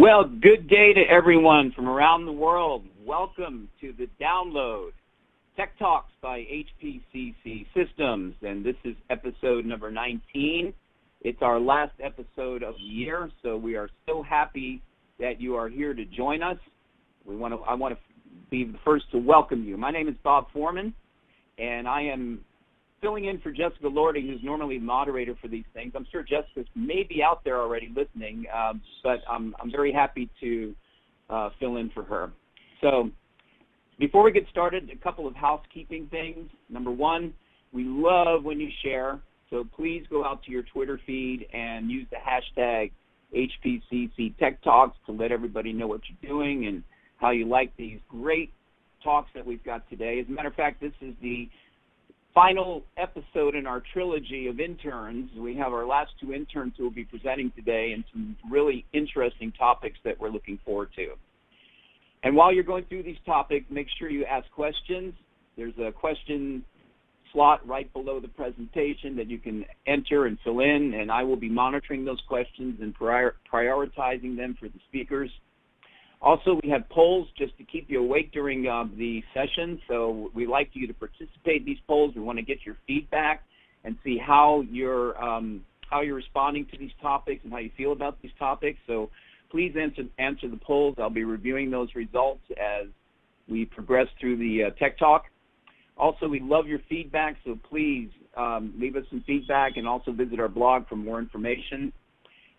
Well, good day to everyone from around the world. Welcome to the download, Tech Talks by HPCC Systems, and this is episode number 19. It's our last episode of the year, so we are so happy that you are here to join us. I want to be the first to welcome you. My name is Bob Foreman, and I am filling in for Jessica Lordy, who's normally moderator for these things. I'm sure Jessica's maybe out there already listening, but I'm very happy to fill in for her. So before we get started, a couple of housekeeping things. Number one, we love when you share, so please go out to your Twitter feed and use the hashtag HPCC Tech Talks to let everybody know what you're doing and how you like these great talks that we've got today. As a matter of fact, this is the final episode in our trilogy of interns. We have our last two interns who will be presenting today and some really interesting topics that we're looking forward to. And while you're going through these topics, make sure you ask questions. There's a question slot right below the presentation that you can enter and fill in, and I will be monitoring those questions and prioritizing them for the speakers. Also, we have polls just to keep you awake during the session, so we like you to participate in these polls. We want to get your feedback and see how you're responding to these topics and how you feel about these topics. So please answer the polls. I'll be reviewing those results as we progress through the Tech Talk. Also, we love your feedback, so please leave us some feedback and also visit our blog for more information.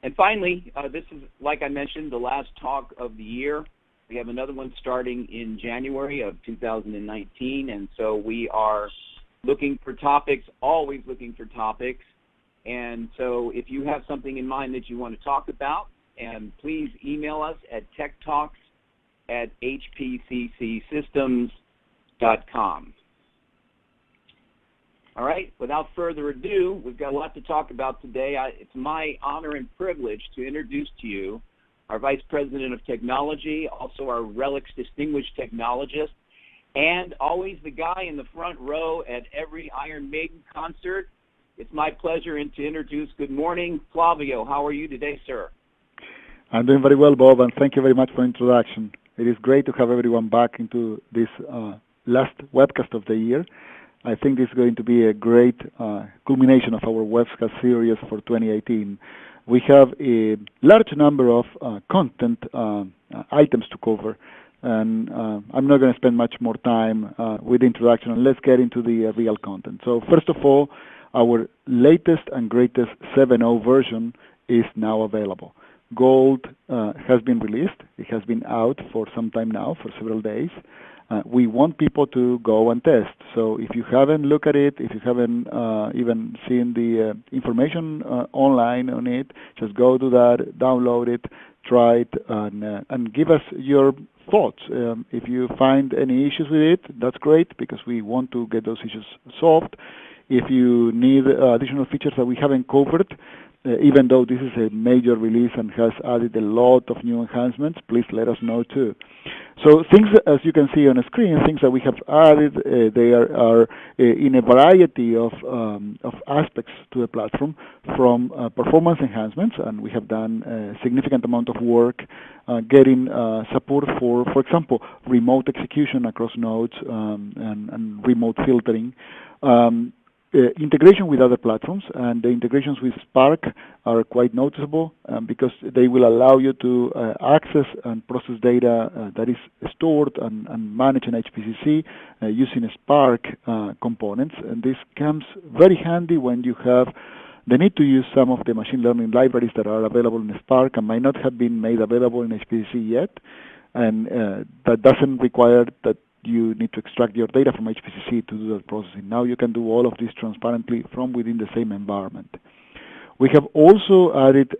And finally, this is, like I mentioned, the last talk of the year. We have another one starting in January of 2019, and so we are looking for topics, always looking for topics. And so if you have something in mind that you want to talk about, and please email us at techtalks@hpccsystems.com. All right, without further ado, we've got a lot to talk about today. It's my honor and privilege to introduce to you our Vice President of Technology, also our Relics Distinguished Technologist, and always the guy in the front row at every Iron Maiden concert. It's my pleasure to introduce, good morning, Flavio. How are you today, sir? I'm doing very well, Bob, and thank you very much for the introduction. It is great to have everyone back into this last webcast of the year. I think this is going to be a great culmination of our webcast series for 2018. We have a large number of content items to cover, and I'm not going to spend much more time with the introduction, and let's get into the real content. So first of all, our latest and greatest 7.0 version is now available. Gold has been released. It has been out for some time now, for several days. We want people to go and test. So if you haven't looked at it, if you haven't even seen the information online on it, just go to that, download it, try it, and give us your thoughts. If you find any issues with it, that's great, because we want to get those issues solved. If you need additional features that we haven't covered, even though this is a major release and has added a lot of new enhancements, please let us know too. So things, as you can see on the screen, things that we have added, they are in a variety of aspects to the platform, from performance enhancements, and we have done a significant amount of work getting support for example, remote execution across nodes and remote filtering. Integration with other platforms, and the integrations with Spark are quite noticeable because they will allow you to access and process data that is stored and managed in HPCC using Spark components. And this comes very handy when you have the need to use some of the machine learning libraries that are available in Spark and might not have been made available in HPCC yet. And that doesn't require that you need to extract your data from HPCC to do that processing. Now you can do all of this transparently from within the same environment. We have also added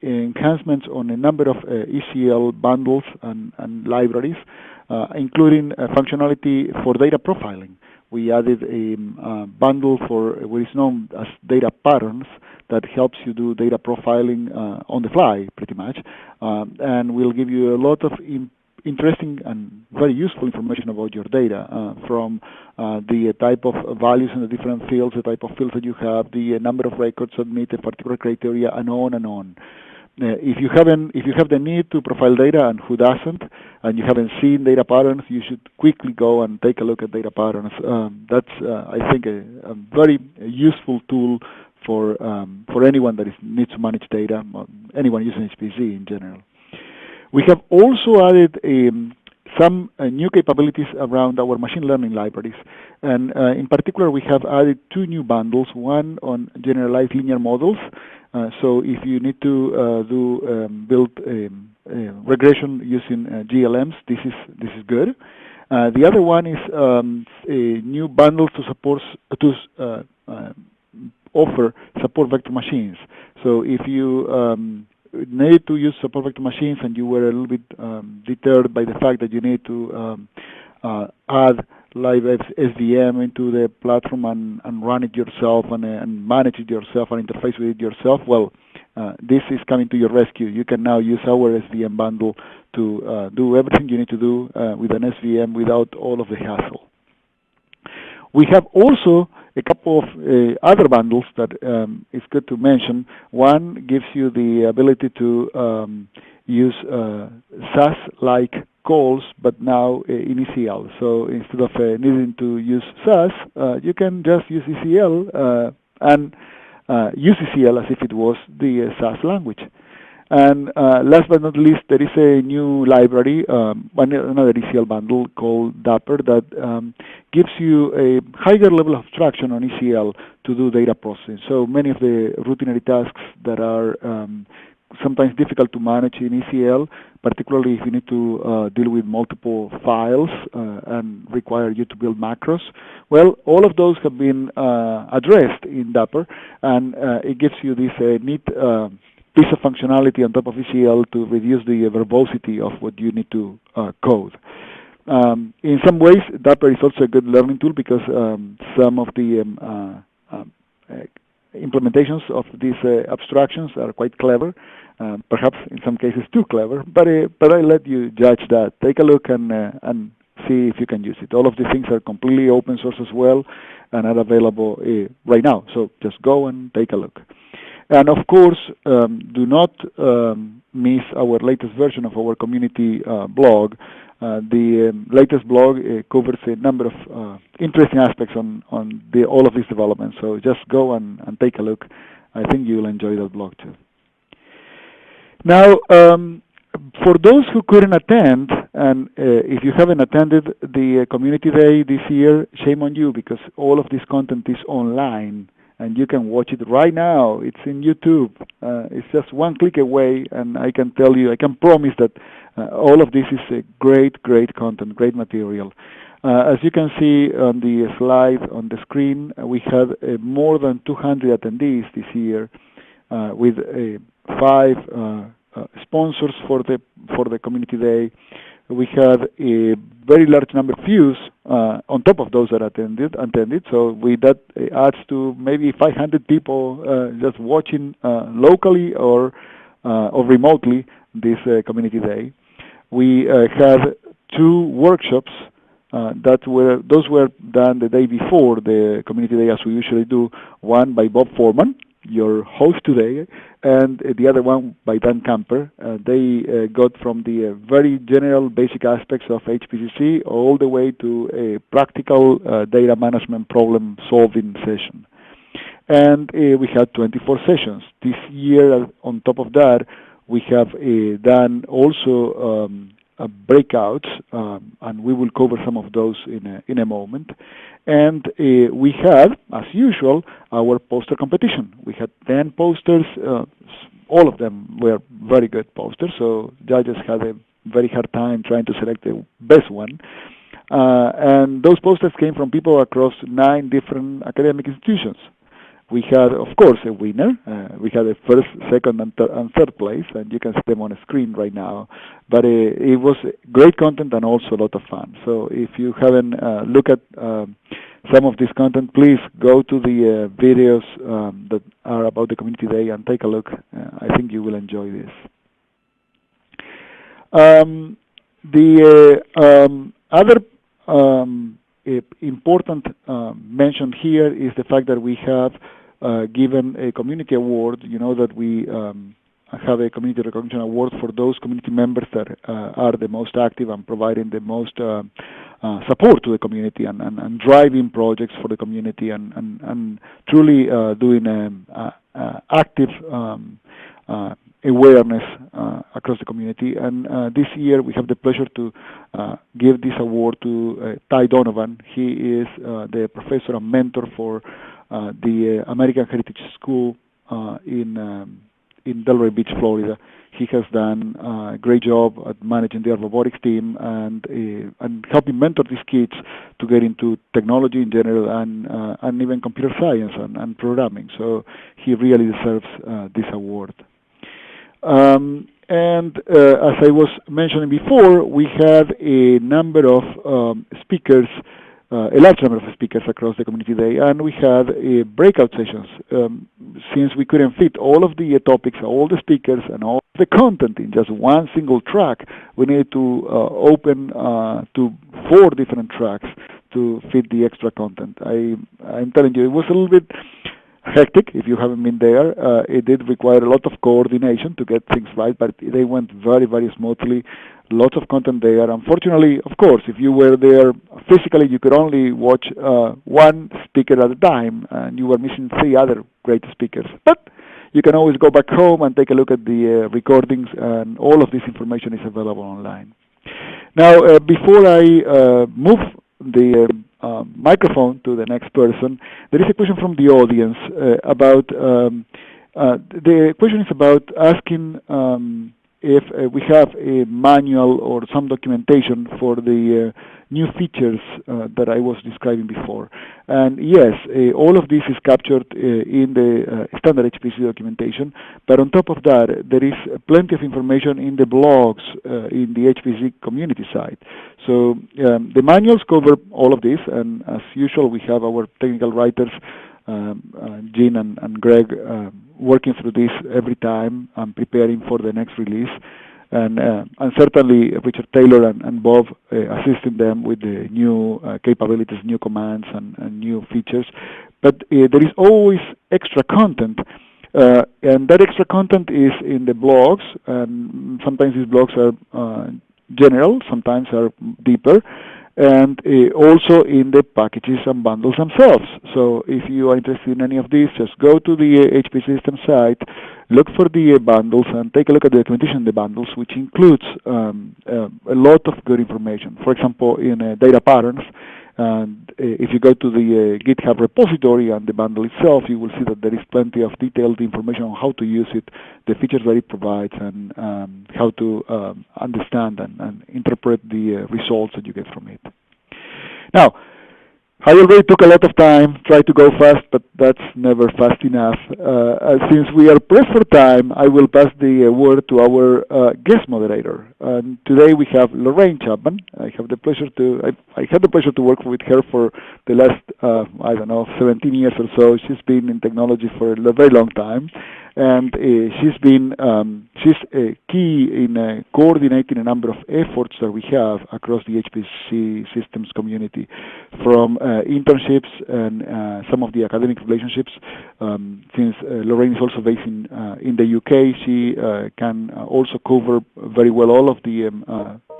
enhancements on a number of ECL bundles and libraries, including functionality for data profiling. We added a bundle for what is known as data patterns that helps you do data profiling on the fly, pretty much, and will give you a lot of interesting and very useful information about your data, from the type of values in the different fields, the type of fields that you have, the number of records that meet a particular criteria, and on and on. if you have the need to profile data, and who doesn't, and you haven't seen data patterns, you should quickly go and take a look at data patterns. That's I think a very useful tool for anyone that needs to manage data, anyone using HPC in general. We have also added some new capabilities around our machine learning libraries, and in particular we have added 2 new bundles, one on generalized linear models. So if you need to build regression using GLMs, this is good. The other one is a new bundle to offer support vector machines. So if you need to use support vector machines and you were a little bit deterred by the fact that you need to add live SVM into the platform and run it yourself and manage it yourself and interface with it yourself, well, this is coming to your rescue. You can now use our SVM bundle to do everything you need to do with an SVM without all of the hassle. We have also a couple of other bundles that is good to mention. One gives you the ability to use SAS-like calls, but now in ECL. So instead of needing to use SAS, you can just use ECL and use ECL as if it was the SAS language. And last but not least, there is a new library, another ECL bundle called Dapper that gives you a higher level of abstraction on ECL to do data processing. So many of the routinary tasks that are sometimes difficult to manage in ECL, particularly if you need to deal with multiple files and require you to build macros, well, all of those have been addressed in Dapper, and it gives you this neat piece of functionality on top of ECL to reduce the verbosity of what you need to code. In some ways, Dapper is also a good learning tool because some of the implementations of these abstractions are quite clever, perhaps in some cases too clever, but I let you judge that. Take a look and see if you can use it. All of these things are completely open source as well and are available right now, so just go and take a look. And of course, do not miss our latest version of our community blog. The latest blog covers a number of interesting aspects on all of these developments. So just go and take a look. I think you'll enjoy that blog too. Now, for those who couldn't attend, and if you haven't attended the community day this year, shame on you, because all of this content is online. And you can watch it right now. It's in YouTube. It's just one click away, and I can tell you, I can promise that all of this is a great content, great material. As you can see on the slide on the screen, we had more than 200 attendees this year, with 5 sponsors for the community day. We had a very large number of views on top of those that attended. So that adds to maybe 500 people just watching locally or remotely this community day. We had 2 workshops those were done the day before the community day, as we usually do. One by Bob Foreman, your host today, and the other one by Dan Camper. They got from the very general basic aspects of HPCC all the way to a practical data management problem solving session. And we had 24 sessions. This year, on top of that, we have done also breakouts, and we will cover some of those in a moment. And we had, as usual, our poster competition. We had 10 posters. All of them were very good posters, so judges had a very hard time trying to select the best one. And those posters came from people across 9 different academic institutions. We had, of course, a winner. We had a first, second, and third place, and you can see them on a screen right now. But it was great content and also a lot of fun. So if you haven't looked at some of this content, please go to the videos that are about the community day and take a look. I think you will enjoy this. The other important mention here is the fact that we have given a community award. You know that we have a community recognition award for those community members that are the most active and providing the most support to the community and driving projects for the community and truly doing active awareness across the community. And this year we have the pleasure to give this award to Ty Donovan. He is the professor and mentor for the American Heritage School in Delray Beach, Florida. He has done a great job at managing the robotics team and helping mentor these kids to get into technology in general and even computer science and programming. So he really deserves this award. And as I was mentioning before, we had a number of speakers, a large number of speakers across the community day, and we had breakout sessions. Since we couldn't fit all of the topics, all the speakers, and all the content in just one single track, we needed to open to 4 different tracks to fit the extra content. I'm telling you, it was a little bit hectic if you haven't been there. It did require a lot of coordination to get things right, but they went very, very smoothly. Lots of content there. Unfortunately, of course, if you were there physically, you could only watch one speaker at a time, and you were missing 3 other great speakers. But you can always go back home and take a look at the recordings, and all of this information is available online. Now, before I move the microphone to the next person, there is a question from the audience about, the question is about asking if we have a manual or some documentation for the new features that I was describing before. And yes, all of this is captured in the standard HPC documentation, but on top of that, there is plenty of information in the blogs in the HPC community site. So the manuals cover all of this, and as usual, we have our technical writers, Jean and Greg, working through this every time and preparing for the next release. And certainly Richard Taylor and Bob assisting them with the new capabilities, new commands, and new features. But there is always extra content, and that extra content is in the blogs, and sometimes these blogs are general, sometimes are deeper, and also in the packages and bundles themselves. So if you are interested in any of these, just go to the HP System site, look for the bundles, and take a look at the documentation in the bundles, which includes a lot of good information. For example, in data patterns, and if you go to the GitHub repository and the bundle itself, you will see that there is plenty of detailed information on how to use it, the features that it provides, and how to understand and interpret the results that you get from it. Now, I already took a lot of time, tried to go fast, but that's never fast enough. Since we are pressed for time, I will pass the word to our guest moderator. And today we have Lorraine Chapman. I had the pleasure to work with her for the last, 17 years or so. She's been in technology for a very long time. And she's key in coordinating a number of efforts that we have across the HPC systems community, from internships and some of the academic relationships. Since Lorraine is also based in the UK, she can also cover very well all of the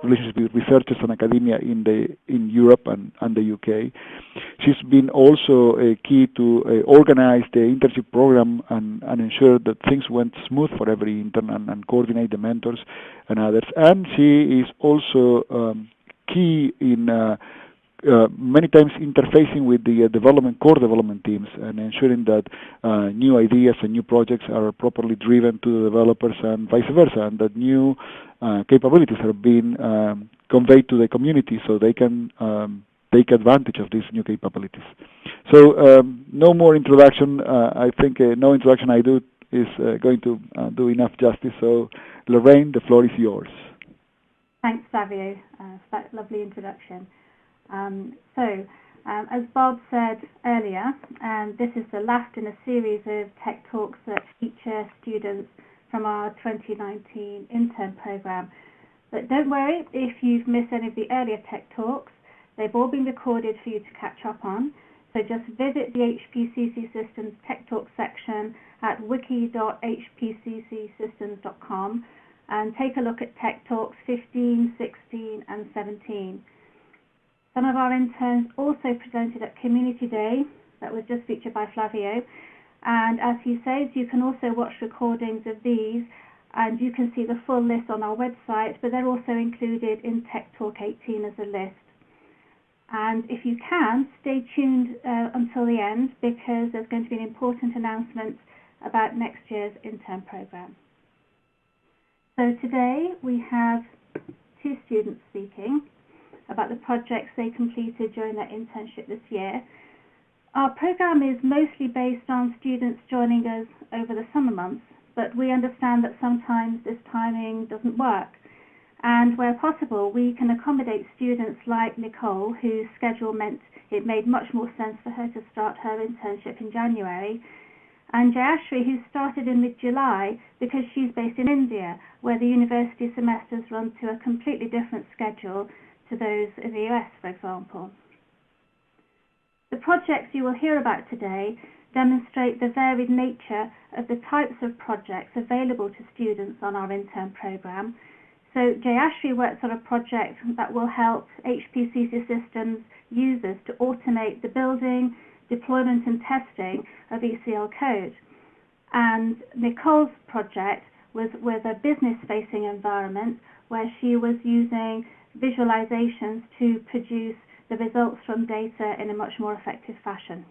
relationships with researchers and academia in Europe and the UK. She's been also key to organize the internship program and ensure that things went smooth for every intern and coordinate the mentors and others. And she is also key in many times interfacing with the core development teams and ensuring that new ideas and new projects are properly driven to the developers and vice versa, and that new capabilities are being conveyed to the community so they can take advantage of these new capabilities. So no more introduction. I think no introduction I do is going to do enough justice. So Lorraine, the floor is yours. Thanks, Savio, for that lovely introduction. As Bob said earlier, this is the last in a series of tech talks that feature students from our 2019 intern program. But don't worry if you've missed any of the earlier tech talks. They've all been recorded for you to catch up on. So just visit the HPCC Systems Tech Talk section at wiki.hpccsystems.com and take a look at Tech Talks 15, 16 and 17. Some of our interns also presented at Community Day, that was just featured by Flavio, and as he says, you can also watch recordings of these and you can see the full list on our website, but they're also included in Tech Talk 18 as a list. And if you can, stay tuned until the end, because there's going to be an important announcement about next year's intern program. So today we have two students speaking about the projects they completed during their internship this year. Our program is mostly based on students joining us over the summer months, but we understand that sometimes this timing doesn't work. And where possible, we can accommodate students like Nicole, whose schedule meant it made much more sense for her to start her internship in January, and Jayashri, who started in mid-July because she's based in India, where the university semesters run to a completely different schedule to those in the US, for example. The projects you will hear about today demonstrate the varied nature of the types of projects available to students on our intern program. So Jayashri works on a project that will help HPCC Systems users to automate the building, deployment and testing of ECL code. And Nicole's project was with a business-facing environment where she was using visualizations to produce the results from data in a much more effective fashion.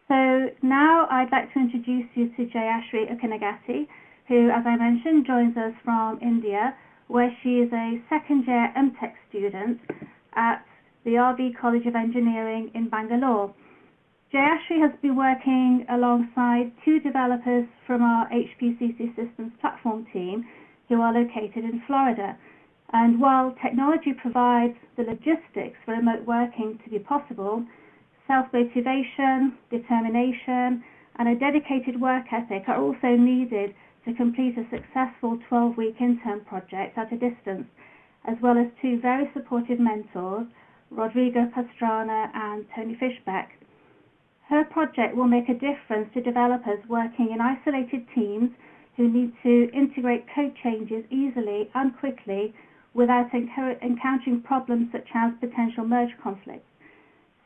So now I'd like to introduce you to Jayashri Ukanagati, who, as I mentioned, joins us from India, where she is a second-year MTech student at the RV College of Engineering in Bangalore. Jayashri has been working alongside two developers from our HPCC Systems platform team who are located in Florida. And while technology provides the logistics for remote working to be possible, self-motivation, determination, and a dedicated work ethic are also needed to complete a successful 12-week intern project at a distance, as well as two very supportive mentors, Rodrigo Pastrana and Tony Fishbeck. Her project will make a difference to developers working in isolated teams who need to integrate code changes easily and quickly without encountering problems such as potential merge conflicts.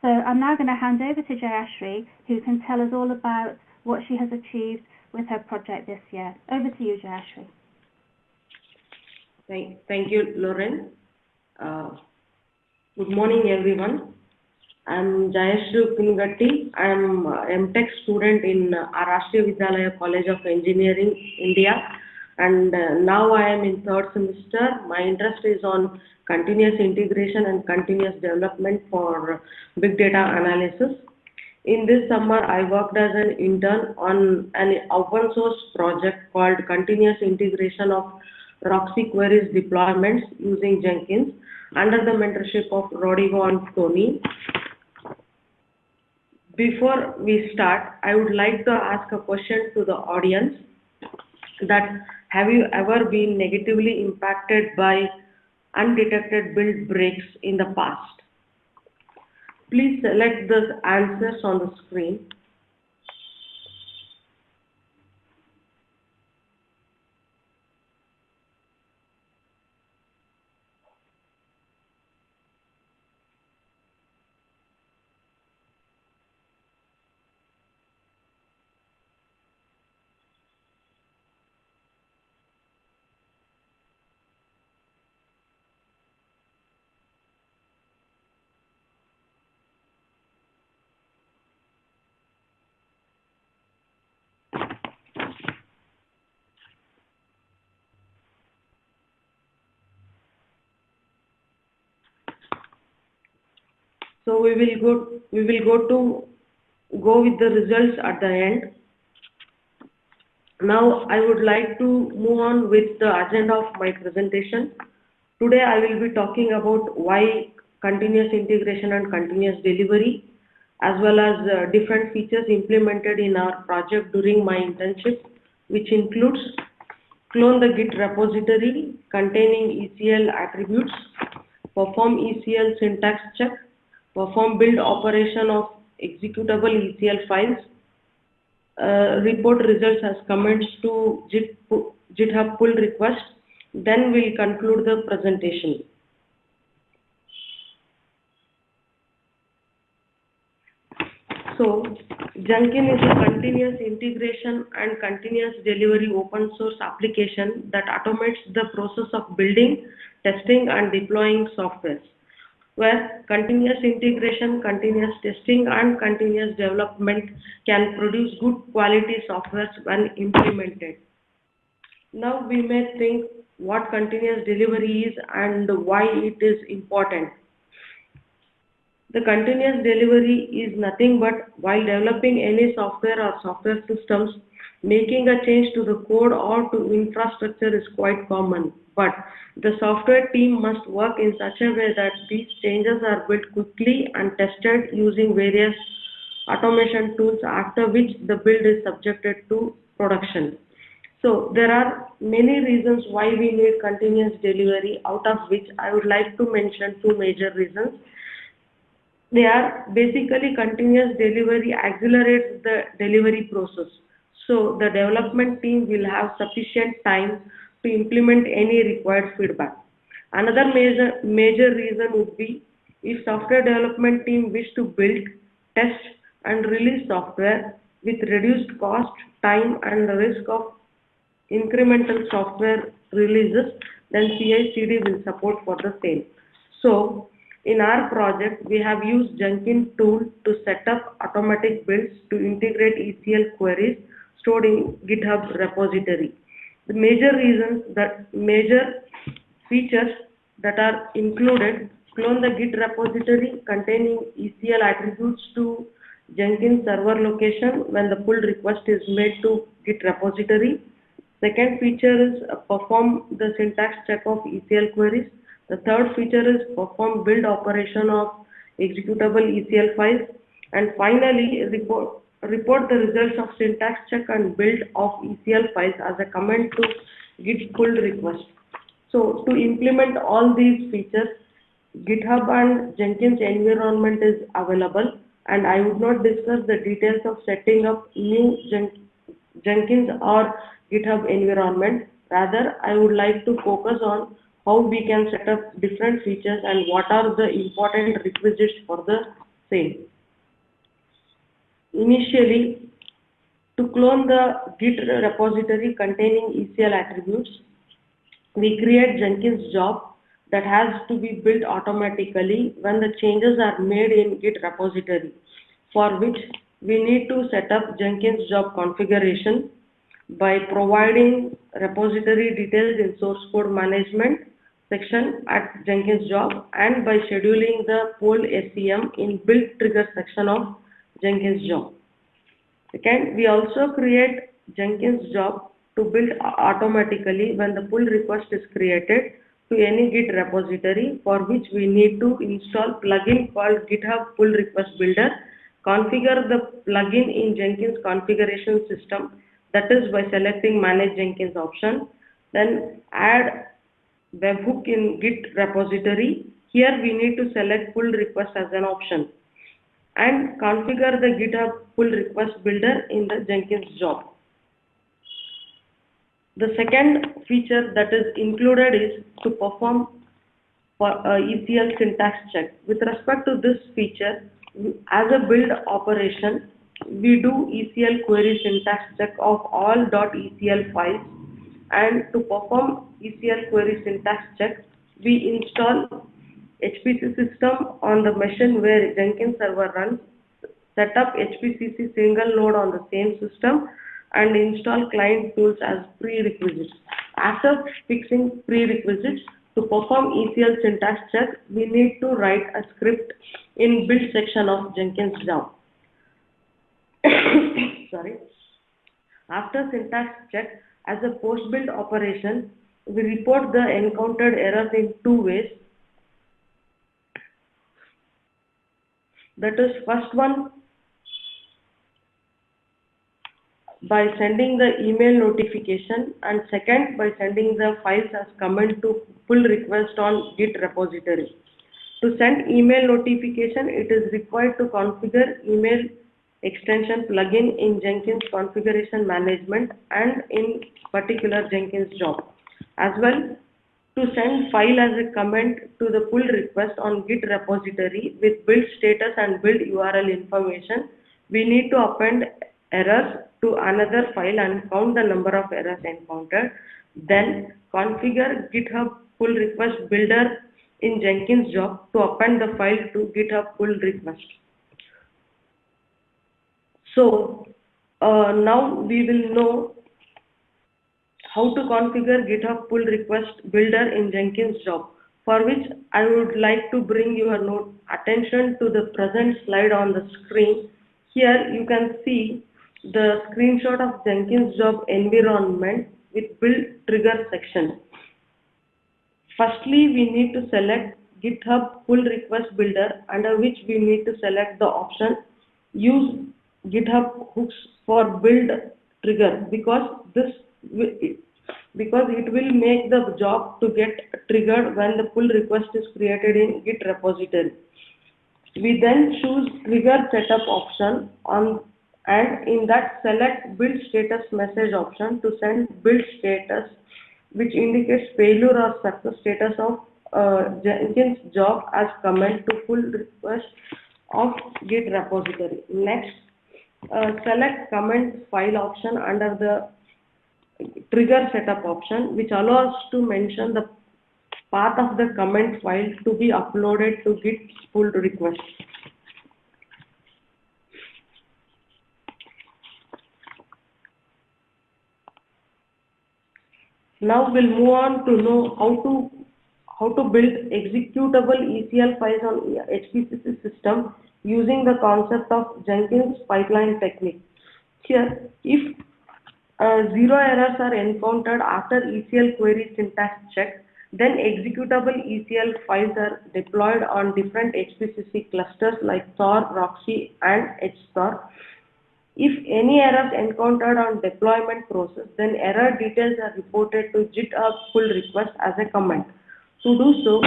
So I'm now going to hand over to Jayashri, who can tell us all about what she has achieved with her project this year. Over to you, Jayashri. Thank you, Lorraine. Good morning, everyone. I'm Jayashri Ukanagati. I'm a MTech student in Rashtriya Vidyalaya College of Engineering, India. And now I am in third semester. My interest is on continuous integration and continuous development for big data analysis. In this summer, I worked as an intern on an open source project called Continuous Integration of Roxy Queries Deployments using Jenkins under the mentorship of Rodrigo and Tony. Before we start, I would like to ask a question to the audience that have you ever been negatively impacted by undetected build breaks in the past? Please select the answers on the screen. So we will go with the results at the end. Now I would like to move on with the agenda of my presentation. Today I will be talking about why continuous integration and continuous delivery, as well as different features implemented in our project during my internship, which includes clone the Git repository containing ECL attributes, perform ECL syntax check, perform build operation of executable ECL files, report results as comments to GitHub pull request. Then we'll conclude the presentation. So, Jenkins is a continuous integration and continuous delivery open source application that automates the process of building, testing, and deploying software, where continuous integration, continuous testing, and continuous development can produce good quality software when implemented. Now we may think what continuous delivery is and why it is important. The continuous delivery is nothing but while developing any software or software systems, making a change to the code or to infrastructure is quite common. But the software team must work in such a way that these changes are built quickly and tested using various automation tools, after which the build is subjected to production. So there are many reasons why we need continuous delivery, out of which I would like to mention two major reasons. They are basically continuous delivery accelerates the delivery process. So the development team will have sufficient time to implement any required feedback. Another major reason would be if software development team wish to build, test, and release software with reduced cost, time, and the risk of incremental software releases, then CI/CD will support for the same. So in our project, we have used Jenkins tool to set up automatic builds to integrate ECL queries stored in GitHub repository. The major features that are included: clone the Git repository containing ECL attributes to Jenkins server location when the pull request is made to Git repository. Second feature is perform the syntax check of ECL queries. The third feature is perform build operation of executable ECL files. And finally, report the results of syntax check and build of ECL files as a comment to Git pull request. So to implement all these features, GitHub and Jenkins environment is available, and I would not discuss the details of setting up new Jenkins or GitHub environment. Rather, I would like to focus on how we can set up different features and what are the important requisites for the same. Initially, to clone the Git repository containing ECL attributes, we create Jenkins job that has to be built automatically when the changes are made in Git repository, for which we need to set up Jenkins job configuration by providing repository details in source code management section at Jenkins job and by scheduling the poll SCM in build trigger section of Jenkins job. Second, we also create Jenkins job to build automatically when the pull request is created to any Git repository, for which we need to install plugin called GitHub Pull Request Builder, configure the plugin in Jenkins configuration system, that is by selecting Manage Jenkins option, then add webhook in Git repository. Here we need to select pull request as an option and configure the GitHub Pull Request Builder in the Jenkins job. The second feature that is included is to perform ECL syntax check. With respect to this feature, as a build operation, we do ECL query syntax check of all .ecl files, and to perform ECL query syntax check, we install HPC system on the machine where Jenkins server runs, set up HPCC single node on the same system, and install client tools as prerequisites. After fixing prerequisites, to perform ECL syntax check, we need to write a script in build section of Jenkins job. Sorry. After syntax check, as a post-build operation, we report the encountered errors in two ways. That is, first one, by sending the email notification, and second by sending the files as comment to pull request on Git repository. To send email notification, it is required to configure email extension plugin in Jenkins configuration management and in particular Jenkins job. As well, to send file as a comment to the pull request on Git repository with build status and build URL information, we need to append errors to another file and count the number of errors encountered. Then configure GitHub pull request builder in Jenkins job to append the file to GitHub pull request. So now we will know how to configure GitHub pull request builder in Jenkins job, for which I would like to bring your attention to the present slide on the screen. Here you can see the screenshot of Jenkins job environment with build trigger section. Firstly, we need to select GitHub pull request builder, under which we need to select the option use GitHub hooks for build trigger, because it will make the job to get triggered when the pull request is created in Git repository. We then choose trigger setup option and in that select build status message option to send build status, which indicates failure or success status of Jenkins job as comment to pull request of Git repository. Next, select comment file option under the trigger setup option, which allows to mention the path of the comment file to be uploaded to Git pull request. Now we'll move on to know how to build executable ECL files on HPCC system using the concept of Jenkins pipeline technique. Here, if zero errors are encountered after ECL query syntax check, then executable ECL files are deployed on different HPCC clusters like Thor, Roxy, and HSTOR. If any errors encountered on deployment process, then error details are reported to GitHub pull request as a comment. To do so,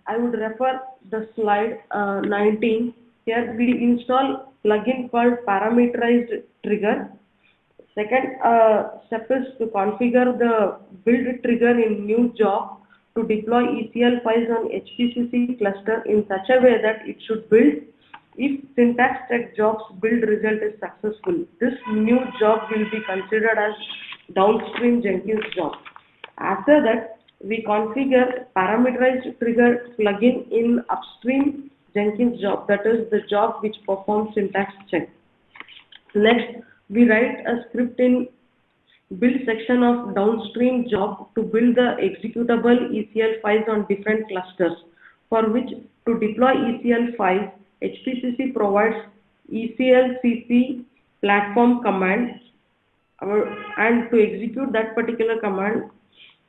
I would refer the slide 19. Here we install plugin called parameterized trigger. Second step is to configure the build trigger in new job to deploy ECL files on HPCC cluster in such a way that it should build if syntax check job's build result is successful. This new job will be considered as downstream Jenkins job. After that, we configure parameterized trigger plugin in upstream Jenkins job, that is the job which performs syntax check. Next, we write a script in build section of downstream job to build the executable ECL files on different clusters, for which to deploy ECL files, HPCC provides ECLCC platform command, and to execute that particular command,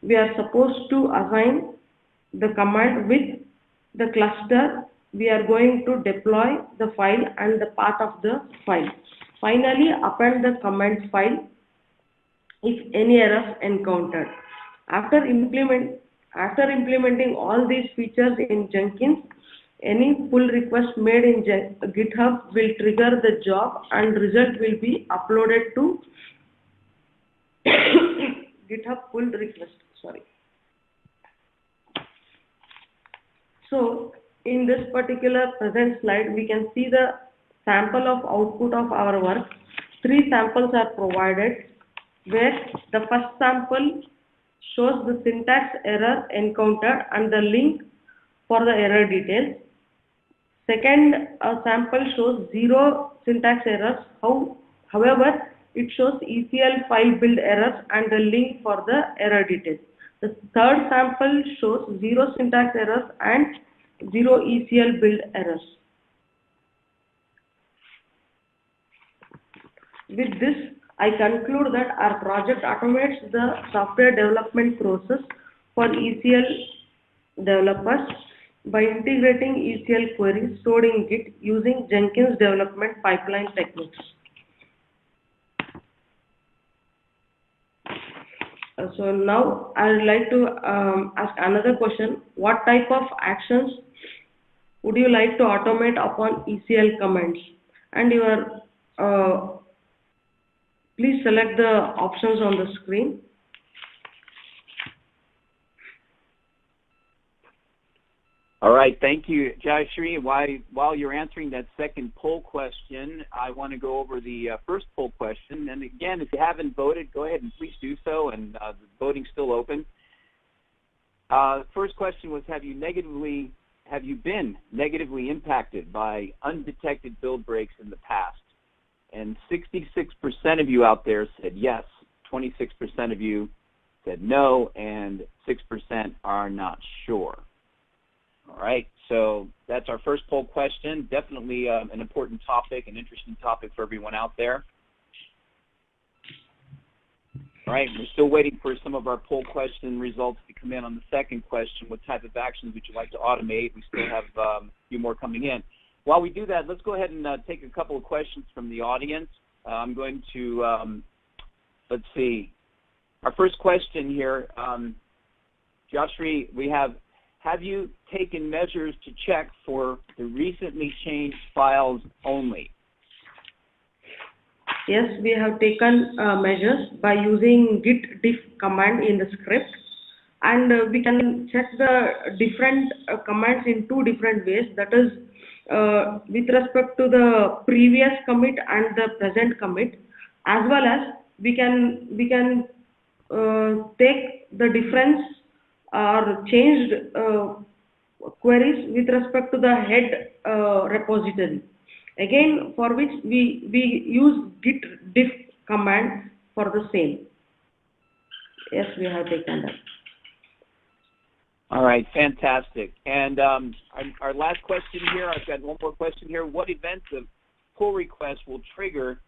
we are supposed to assign the command with the cluster we are going to deploy the file and the path of the file. Finally, append the command file if any errors encountered. After implementing all these features in Jenkins, any pull request made in GitHub will trigger the job and result will be uploaded to GitHub pull request. So in this particular present slide, we can see the sample of output of our work. 3 samples are provided, where the first sample shows the syntax error encountered and the link for the error details. Second sample shows 0 syntax errors. However, it shows ECL file build errors and the link for the error details. The third sample shows 0 syntax errors and 0 ECL build errors. With this, I conclude that our project automates the software development process for ECL developers by integrating ECL queries stored in Git using Jenkins development pipeline techniques. So now I would like to ask another question. What type of actions would you like to automate upon ECL commands? And please select the options on the screen. All right, thank you, Jayashree. While you're answering that second poll question, I want to go over the first poll question. And again, if you haven't voted, go ahead and please do so, and the voting's still open. First question was, have you been negatively impacted by undetected build breaks in the past? And 66% of you out there said yes, 26% of you said no, and 6% are not sure. All right, so that's our first poll question. Definitely an important topic, an interesting topic for everyone out there. All right, we're still waiting for some of our poll question results to come in on the second question. What type of actions would you like to automate? We still have a few more coming in. While we do that, let's go ahead and take a couple of questions from the audience. I'm going to, let's see. Our first question here, Jayashree, we have you taken measures to check for the recently changed files only? Yes, we have taken measures by using git diff command in the script, and we can check the different commands in two different ways. That is, with respect to the previous commit and the present commit, as well as we can take the difference or changed queries with respect to the head repository. Again, for which we use git diff command for the same. Yes, we have taken that. All right, fantastic. And our last question here, I've got one more question here. What events of pull requests will trigger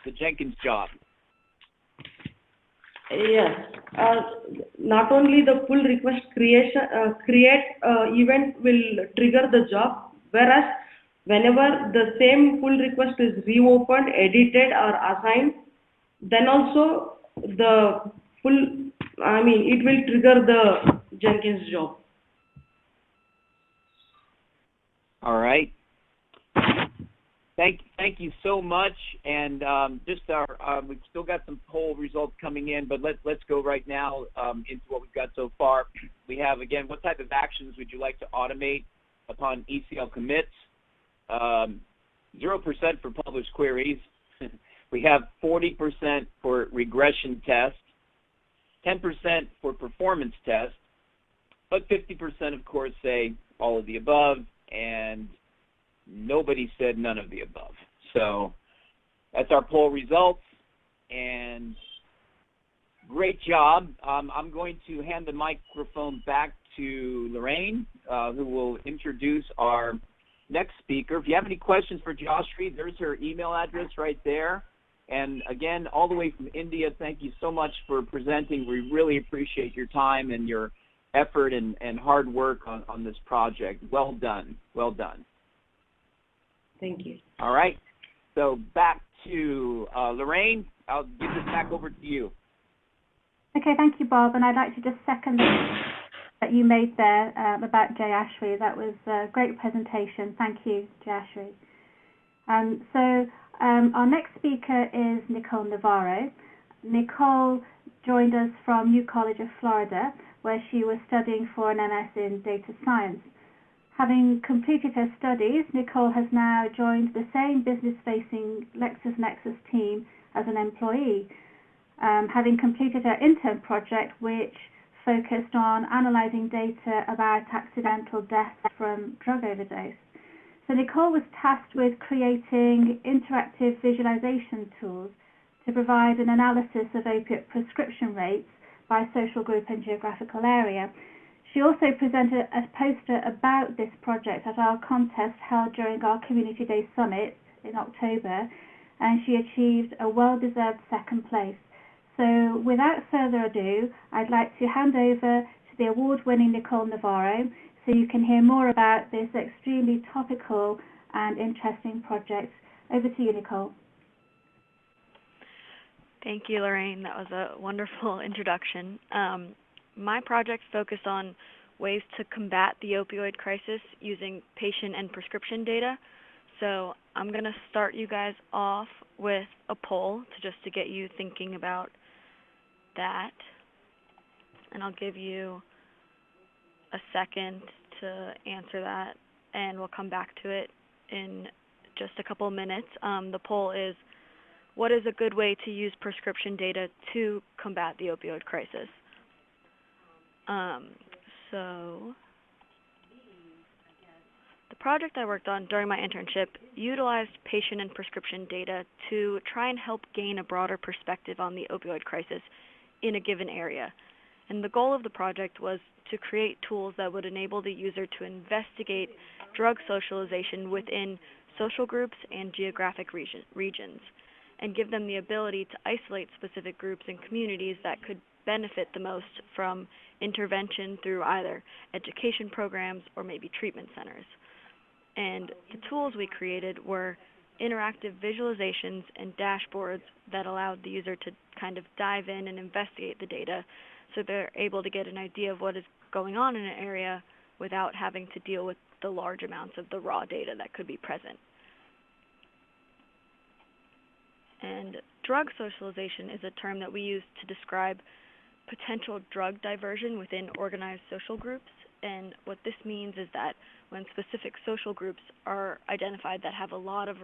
the Jenkins job? Yes, not only the pull request create event will trigger the job, whereas whenever the same pull request is reopened, edited, or assigned, then also the it will trigger the Jenkins job. All right. Thank you so much. And just we've still got some poll results coming in, but let's go right now into what we've got so far. We have, again, what type of actions would you like to automate upon ECL commits? 0% for published queries. We have 40% for regression tests, 10% for performance tests, but 50%, of course, say all of the above, and nobody said none of the above. So that's our poll results, and great job. I'm going to hand the microphone back to Lorraine, who will introduce our next speaker. If you have any questions for Jayashree, there's her email address right there. And again, all the way from India, thank you so much for presenting. We really appreciate your time and your effort and hard work on this project. Well done. Well done. Thank you. All right. So back to Lorraine. I'll give this back over to you. Okay, thank you, Bob. And I'd like to just second that you made there about Jayashree. That was a great presentation. Thank you, Jayashree. So our next speaker is Nicole Navarro. Nicole joined us from New College of Florida, where she was studying for an MS in data science. Having completed her studies, Nicole has now joined the same business-facing LexisNexis team as an employee, having completed her intern project, which focused on analyzing data about accidental deaths from drug overdose. So Nicole was tasked with creating interactive visualization tools to provide an analysis of opiate prescription rates by social group and geographical area. She also presented a poster about this project at our contest held during our Community Day Summit in October, and she achieved a well-deserved second place. So without further ado, I'd like to hand over to the award-winning Nicole Navarro so you can hear more about this extremely topical and interesting project. Over to you, Nicole. Thank you, Lorraine. That was a wonderful introduction. My project focused on ways to combat the opioid crisis using patient and prescription data. So I'm going to start you guys off with a poll to get you thinking about that. And I'll give you a second to answer that, and we'll come back to it in just a couple of minutes. The poll is, what is a good way to use prescription data to combat the opioid crisis? So the project I worked on during my internship utilized patient and prescription data to try and help gain a broader perspective on the opioid crisis in a given area. And the goal of the project was to create tools that would enable the user to investigate drug socialization within social groups and geographic regions, and give them the ability to isolate specific groups and communities that could benefit the most from intervention through either education programs or maybe treatment centers. And the tools we created were interactive visualizations and dashboards that allowed the user to kind of dive in and investigate the data, so they're able to get an idea of what is going on in an area without having to deal with the large amounts of the raw data that could be present. And drug socialization is a term that we use to describe potential drug diversion within organized social groups. And what this means is that when specific social groups are identified that have a lot of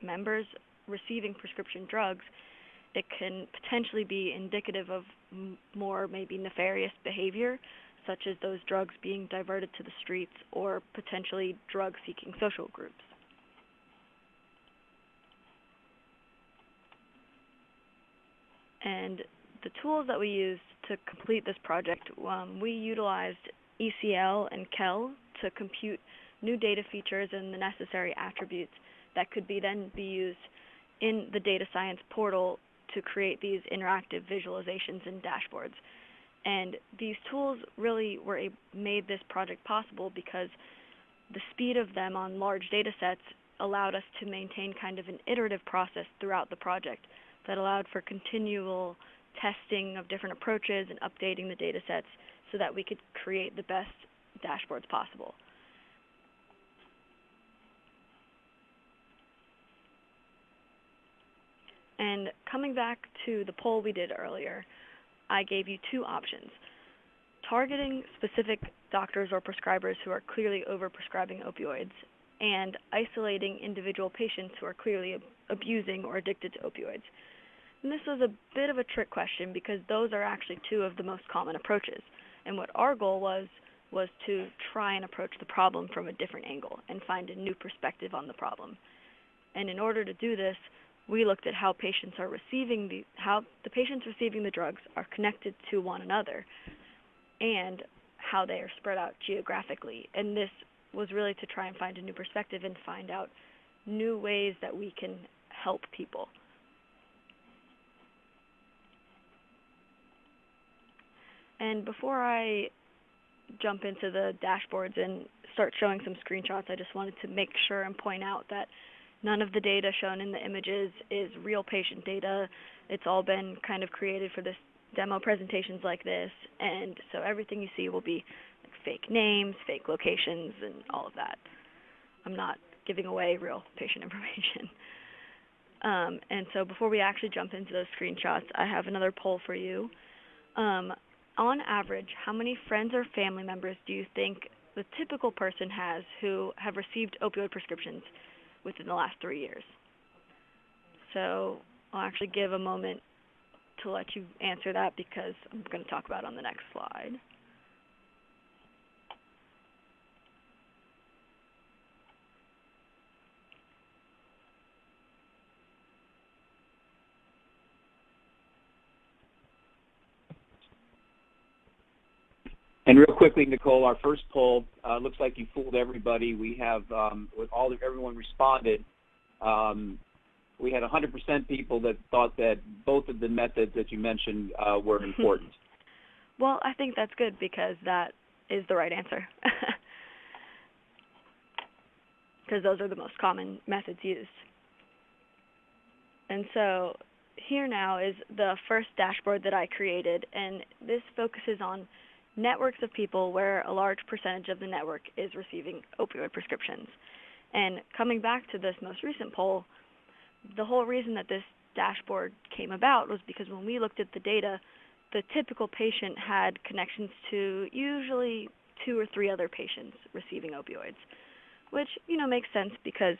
members receiving prescription drugs, it can potentially be indicative of more maybe nefarious behavior, such as those drugs being diverted to the streets or potentially drug-seeking social groups. And the tools that we used to complete this project, we utilized ECL and KEL to compute new data features and the necessary attributes that could then be used in the data science portal to create these interactive visualizations and dashboards. And these tools really made this project possible because the speed of them on large data sets allowed us to maintain kind of an iterative process throughout the project that allowed for continual testing of different approaches and updating the data sets so that we could create the best dashboards possible. And coming back to the poll we did earlier, I gave you two options: targeting specific doctors or prescribers who are clearly overprescribing opioids, and isolating individual patients who are clearly abusing or addicted to opioids. And this was a bit of a trick question because those are actually two of the most common approaches. And what our goal was to try and approach the problem from a different angle and find a new perspective on the problem. And in order to do this, we looked at how patients are how the patients receiving the drugs are connected to one another and how they are spread out geographically. And this was really to try and find a new perspective and find out new ways that we can help people. And before I jump into the dashboards and start showing some screenshots, I just wanted to make sure and point out that none of the data shown in the images is real patient data. It's all been kind of created for this demo presentations like this, and so everything you see will be like fake names, fake locations, and all of that. I'm not giving away real patient information. And so before we actually jump into those screenshots, I have another poll for you. On average, how many friends or family members do you think the typical person has who have received opioid prescriptions within the last 3 years? So I'll actually give a moment to let you answer that because I'm going to talk about it on the next slide. And real quickly, Nicole, our first poll looks like you fooled everybody. We have, everyone responded, we had 100% people that thought that both of the methods that you mentioned were important. Well, I think that's good because that is the right answer. Because those are the most common methods used. And so here now is the first dashboard that I created, and this focuses on networks of people where a large percentage of the network is receiving opioid prescriptions. And coming back to this most recent poll, the whole reason that this dashboard came about was because when we looked at the data, the typical patient had connections to usually 2 or 3 other patients receiving opioids, which, makes sense because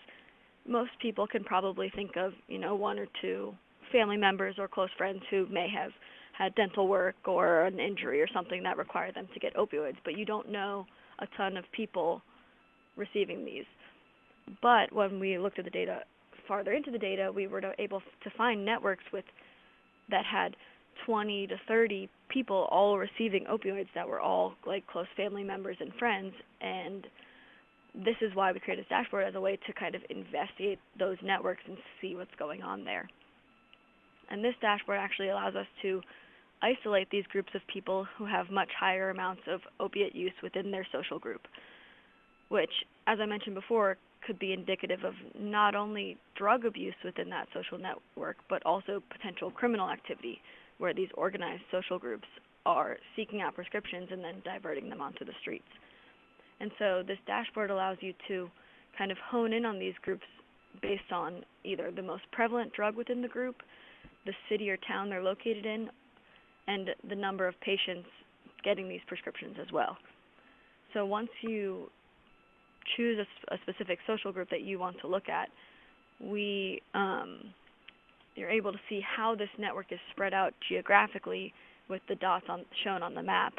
most people can probably think of, 1 or 2 family members or close friends who may have had dental work or an injury or something that required them to get opioids, but you don't know a ton of people receiving these. But when we looked at the data, farther into the data, we were able to find networks that had 20 to 30 people all receiving opioids that were all like close family members and friends, and this is why we created this dashboard as a way to kind of investigate those networks and see what's going on there. And this dashboard actually allows us to isolate these groups of people who have much higher amounts of opiate use within their social group, which, as I mentioned before, could be indicative of not only drug abuse within that social network, but also potential criminal activity, where these organized social groups are seeking out prescriptions and then diverting them onto the streets. And so this dashboard allows you to kind of hone in on these groups based on either the most prevalent drug within the group, the city or town they're located in, and the number of patients getting these prescriptions as well. So once you choose a specific social group that you want to look at, you're able to see how this network is spread out geographically with the dots shown on the map.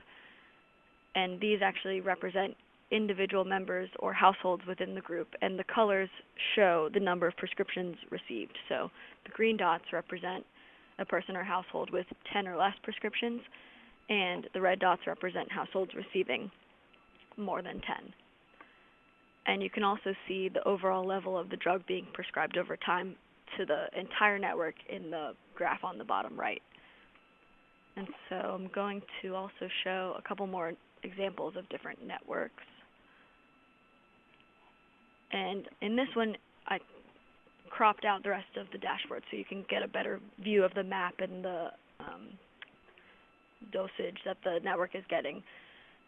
And these actually represent individual members or households within the group, and the colors show the number of prescriptions received. So the green dots represent a person or household with 10 or less prescriptions, and the red dots represent households receiving more than 10. And you can also see the overall level of the drug being prescribed over time to the entire network in the graph on the bottom right. And so I'm going to also show a couple more examples of different networks. And in this one, I cropped out the rest of the dashboard so you can get a better view of the map and the dosage that the network is getting.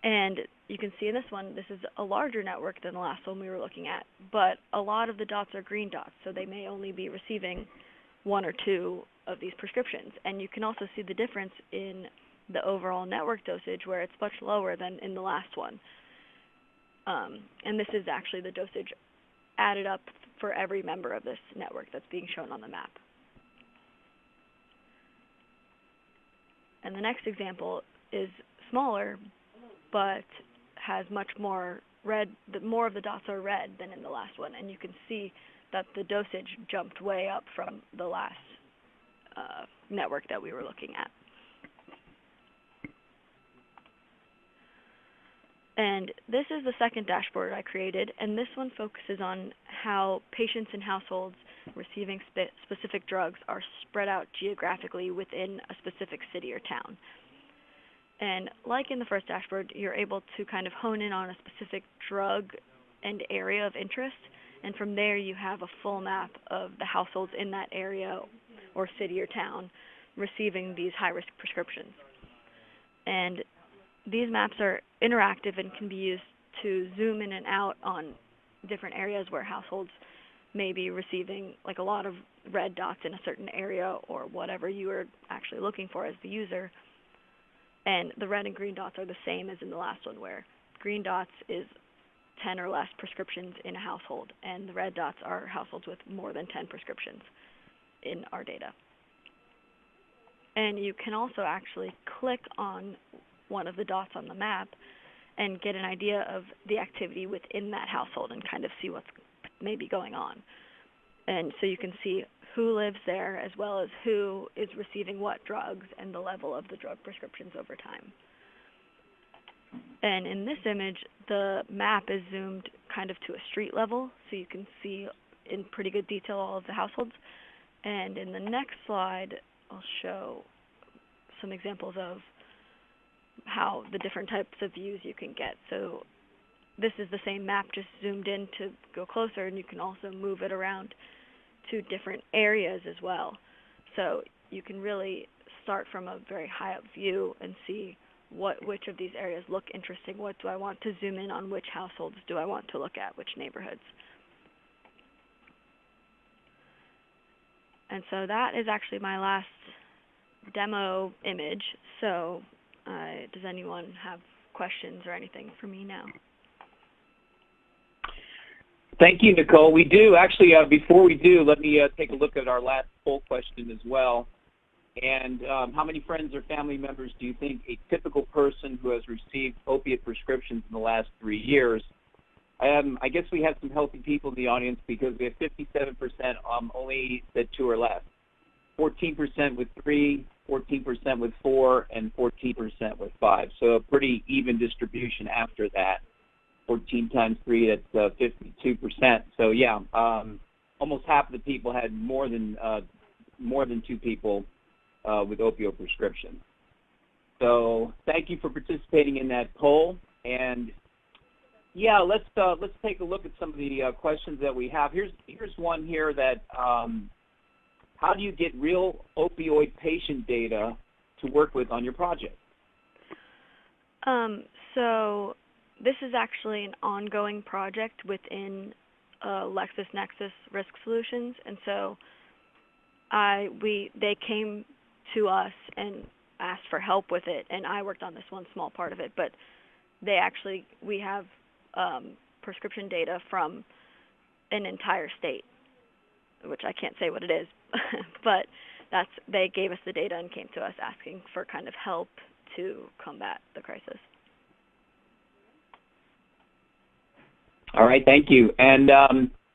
And you can see in this one, this is a larger network than the last one we were looking at, but a lot of the dots are green dots, so they may only be receiving 1 or 2 of these prescriptions. And you can also see the difference in the overall network dosage, where it's much lower than in the last one. And this is actually the dosage added up for every member of this network that's being shown on the map. And the next example is smaller, but has much more red. More of the dots are red than in the last one, and you can see that the dosage jumped way up from the last network that we were looking at. And this is the second dashboard I created, and this one focuses on how patients and households receiving specific drugs are spread out geographically within a specific city or town. And like in the first dashboard, you're able to kind of hone in on a specific drug and area of interest, and from there you have a full map of the households in that area or city or town receiving these high-risk prescriptions. And these maps are interactive and can be used to zoom in and out on different areas where households may be receiving like a lot of red dots in a certain area or whatever you are actually looking for as the user. And the red and green dots are the same as in the last one, where green dots is 10 or less prescriptions in a household, and the red dots are households with more than 10 prescriptions in our data. And you can also actually click on one of the dots on the map and get an idea of the activity within that household and kind of see what's maybe going on. And so you can see who lives there as well as who is receiving what drugs and the level of the drug prescriptions over time. And in this image, the map is zoomed kind of to a street level, so you can see in pretty good detail all of the households. And in the next slide, I'll show some examples of how the different types of views you can get. So this is the same map, just zoomed in to go closer, and you can also move it around to different areas as well. So you can really start from a very high up view and see which of these areas look interesting, what do I want to zoom in on, which households do I want to look at, which neighborhoods. And so that is actually my last demo image. So does anyone have questions or anything for me now? Thank you, Nicole. We do. Actually, before we do, let me take a look at our last poll question as well. And how many friends or family members do you think a typical person who has received opiate prescriptions in the last 3 years? I guess we have some healthy people in the audience because we have 57% only said 2 or less, 14% with 3, 14% with 4, and 14% with 5. So a pretty even distribution after that. 14 times 3, that's 52%. So yeah, almost half of the people had more than 2 people with opioid prescriptions. So thank you for participating in that poll. And yeah, let's take a look at some of the questions that we have. Here's one here that how do you get real opioid patient data to work with on your project? So this is actually an ongoing project within LexisNexis Risk Solutions, and so they came to us and asked for help with it, and I worked on this one small part of it, but we have prescription data from an entire state, which I can't say what it is, but they gave us the data and came to us asking for kind of help to combat the crisis. All right, thank you. And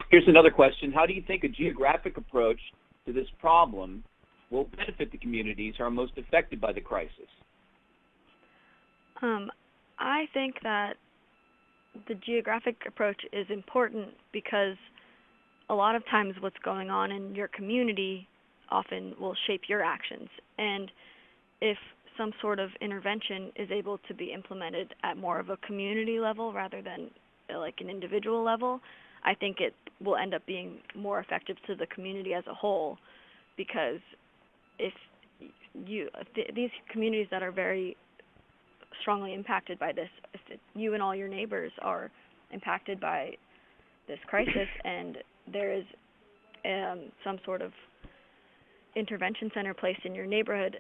here's another question. How do you think a geographic approach to this problem will benefit the communities who are most affected by the crisis? I think that the geographic approach is important because a lot of times what's going on in your community often will shape your actions. And if some sort of intervention is able to be implemented at more of a community level rather than like an individual level, I think it will end up being more effective to the community as a whole, because if these communities that are very strongly impacted by this, if you and all your neighbors are impacted by this crisis and there is some sort of intervention center placed in your neighborhood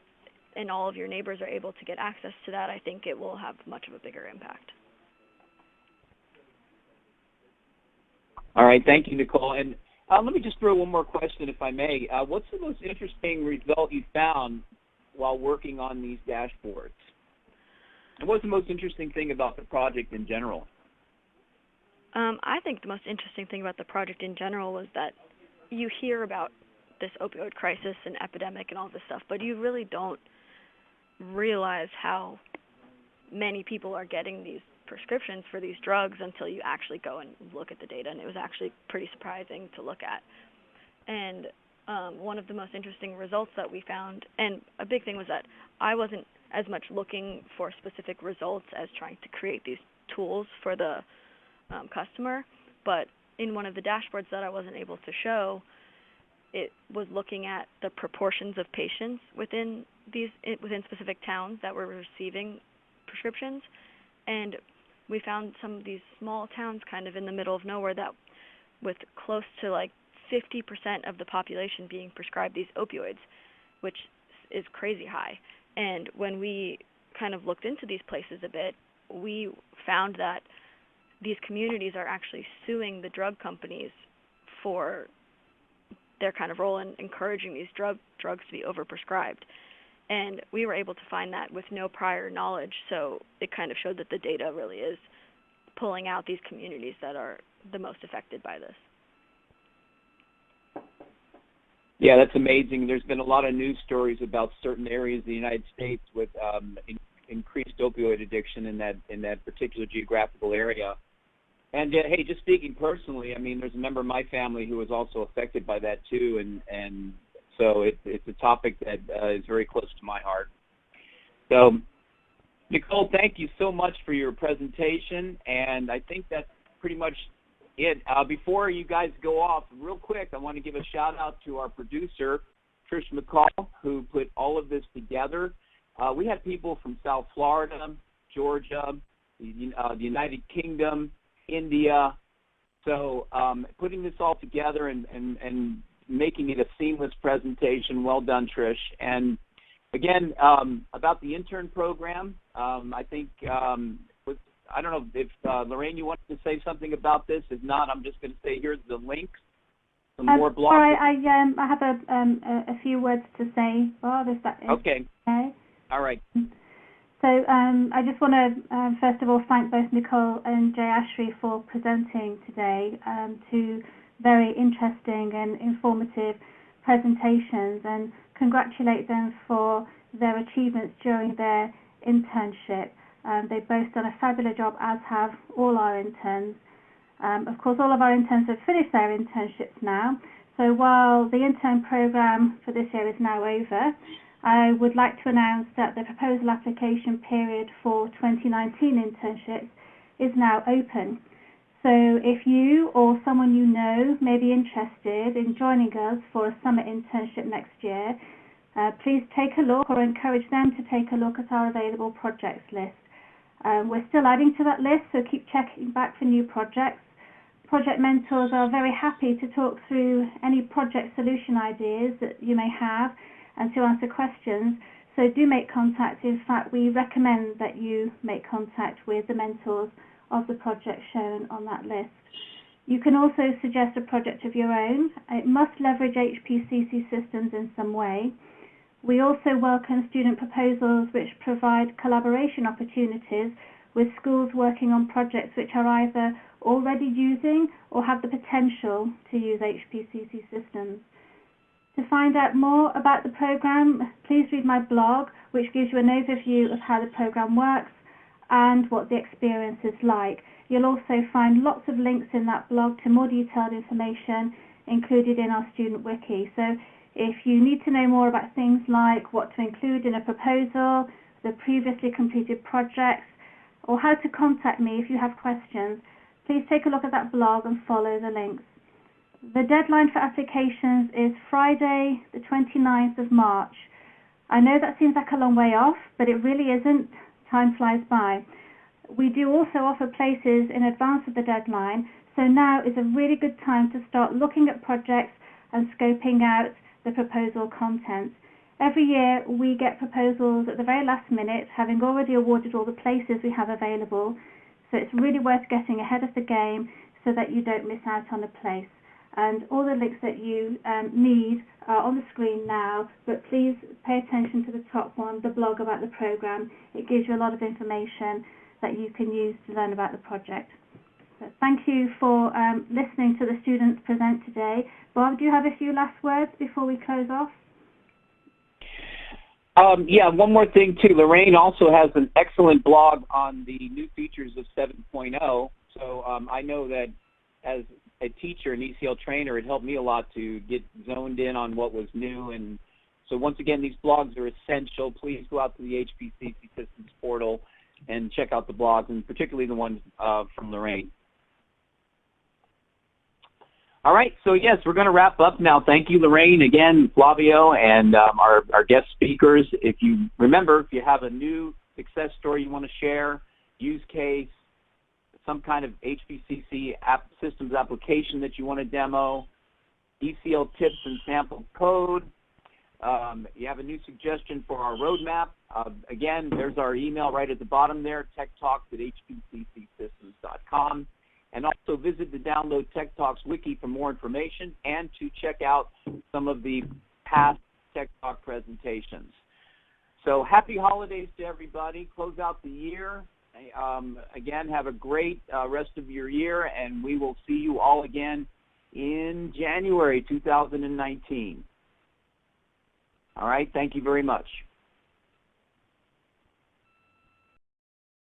and all of your neighbors are able to get access to that, I think it will have much of a bigger impact. All right, thank you, Nicole. And let me just throw one more question, if I may. What's the most interesting result you found while working on these dashboards? And what's the most interesting thing about the project in general? I think the most interesting thing about the project in general was that you hear about this opioid crisis and epidemic and all this stuff, but you really don't realize how many people are getting these prescriptions for these drugs until you actually go and look at the data, and it was actually pretty surprising to look at. And one of the most interesting results that we found, and a big thing was that I wasn't as much looking for specific results as trying to create these tools for the customer, but in one of the dashboards that I wasn't able to show, it was looking at the proportions of patients within specific towns that were receiving prescriptions, and we found some of these small towns kind of in the middle of nowhere that with close to like 50% of the population being prescribed these opioids, which is crazy high. And when we kind of looked into these places a bit, we found that these communities are actually suing the drug companies for their kind of role in encouraging these drugs to be overprescribed. And we were able to find that with no prior knowledge, so it kind of showed that the data really is pulling out these communities that are the most affected by this. Yeah, that's amazing. There's been a lot of news stories about certain areas of the United States with increased opioid addiction in that particular geographical area. And hey, just speaking personally, I mean, there's a member of my family who was also affected by that too, and so it's a topic that is very close to my heart. So, Nicole, thank you so much for your presentation, and I think that's pretty much it. Before you guys go off, real quick, I want to give a shout-out to our producer, Trish McCall, who put all of this together. we had people from South Florida, Georgia, the United Kingdom, India. So putting this all together and making it a seamless presentation. Well done, Trish. And again, about the intern program, I think, I don't know if, Lorraine, you wanted to say something about this. If not, I'm just going to say here's the links. Some more blogs. Sorry, I have a few words to say, Bob, if that is okay. All right. So I just want to, first of all, thank both Nicole and Jay Ashry for presenting today, two very interesting and informative presentations, and congratulate them for their achievements during their internship. They've both done a fabulous job, as have all our interns. Of course, all of our interns have finished their internships now, so while the intern program for this year is now over, I would like to announce that the proposal application period for 2019 internships is now open. So if you or someone you know may be interested in joining us for a summer internship next year, please take a look, or encourage them to take a look at our available projects list. We're still adding to that list, so keep checking back for new projects. Project mentors are very happy to talk through any project solution ideas that you may have and to answer questions, so do make contact. In fact, we recommend that you make contact with the mentors of the project shown on that list. You can also suggest a project of your own. It must leverage HPCC systems in some way. We also welcome student proposals which provide collaboration opportunities with schools working on projects which are either already using or have the potential to use HPCC systems. To find out more about the program, please read my blog, which gives you an overview of how the program works and what the experience is like. You'll also find lots of links in that blog to more detailed information included in our student wiki. So if you need to know more about things like what to include in a proposal, the previously completed projects, or how to contact me if you have questions, please take a look at that blog and follow the links. The deadline for applications is Friday, the 29th of March. I know that seems like a long way off, but it really isn't. Time flies by. We do also offer places in advance of the deadline, so now is a really good time to start looking at projects and scoping out the proposal content. Every year we get proposals at the very last minute, having already awarded all the places we have available, so it's really worth getting ahead of the game so that you don't miss out on a place. And all the links that you need are on the screen now, but please pay attention to the top one, the blog about the program. It gives you a lot of information that you can use to learn about the project. So thank you for listening to the students present today. Bob, do you have a few last words before we close off? Yeah, one more thing too. Lorraine also has an excellent blog on the new features of 7.0. So I know that as a teacher and ECL trainer, it helped me a lot to get zoned in on what was new. And so once again, these blogs are essential. Please go out to the HPCC Systems portal and check out the blogs, and particularly the ones from Lorraine. All right, so yes, we're going to wrap up now. Thank you, Lorraine, again, Flavio, and our guest speakers. If you remember, if you have a new success story you want to share, use case, some kind of HPCC systems application that you want to demo, ECL tips and sample code, you have a new suggestion for our roadmap, again, there's our email right at the bottom there, techtalks@hpccsystems.com. And also visit the Download Tech Talks wiki for more information and to check out some of the past Tech Talk presentations. So happy holidays to everybody. Close out the year. Again, have a great rest of your year, and we will see you all again in January 2019. All right, thank you very much.